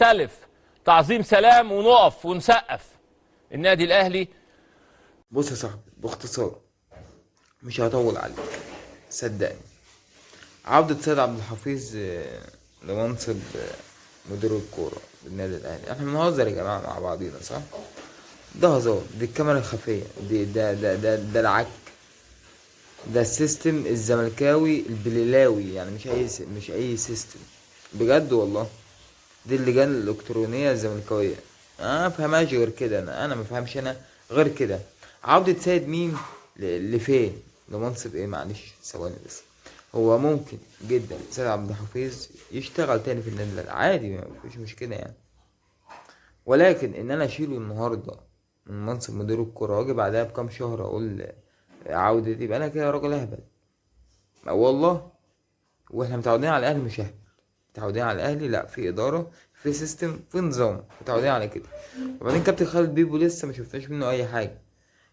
تلف تعظيم سلام ونقف ونسقف النادي الاهلي. بص يا صاحبي، باختصار مش هطول عليك، صدقني. عودة سيد عبد الحفيظ لمنصب مدير الكورة بالنادي الأهلي. احنا بنهزر يا جماعة مع بعضينا، صح؟ ده هزار، دي الكاميرا الخفية، دي ده العك، ده السيستم الزملكاوي البليلاوي، يعني مش أي سيستم، بجد والله. دي اللجان الإلكترونية الزملكاوية. أنا مفهمهاش غير كده، أنا مفهمش أنا غير كده. عودة سيد مين لفين؟ لمنصب ايه؟ معلش ثواني بس. هو ممكن جدا سيد عبد الحفيظ يشتغل تاني في النادي الأهلي عادي، مفيش مشكلة يعني، ولكن ان انا اشيله النهارده من منصب مدير الكرة واجي بعدها بكام شهر اقول عودة، يبقى انا كده راجل اهبل والله. واحنا متعودين على الاهلي مش اهبل، متعودين على الاهلي لا، في اداره، في سيستم، في نظام، متعودين على كده. وبعدين كابتن خالد بيبو لسه ما شفناش منه اي حاجه،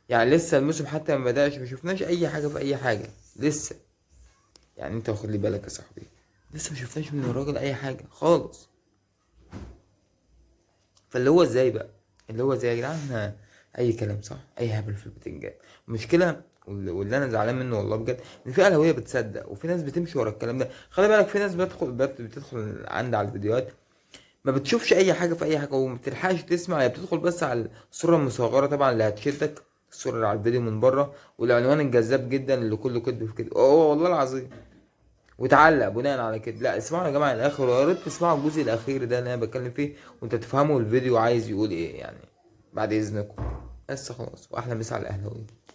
يعني لسه الموسم حتى ما بدأش، ما شفناش اي حاجه في اي حاجه لسه. يعني انت واخد لي بالك يا صاحبي، لسه ما شفناش من الراجل اي حاجه خالص. فاللي هو ازاي بقى، اللي هو ازاي يا جدعان؟ اي كلام صح، اي هبل في البتنجان. المشكله واللي انا زعلان منه والله بجد، ان في اهلاويه بتصدق وفي ناس بتمشي ورا الكلام ده. خلي بالك في ناس بتدخل عندي على الفيديوهات، ما بتشوفش اي حاجه في اي حاجه وما بتلحقش تسمع، هي بتدخل بس على الصوره المصغره طبعا اللي هتشدك، الصوره اللي على الفيديو من بره، والعنوان الجذاب جدا اللي كله كذب في كده، والله العظيم، وتعلق بناء على كده. لا اسمعوا يا جماعه الاخر، ويا ريت تسمعوا الجزء الاخير ده اللي انا بتكلم فيه، وانت تفهموا الفيديو عايز يقول ايه يعني، بعد اذنكم. بس خلاص، واحلى مسا على الاهلاويه.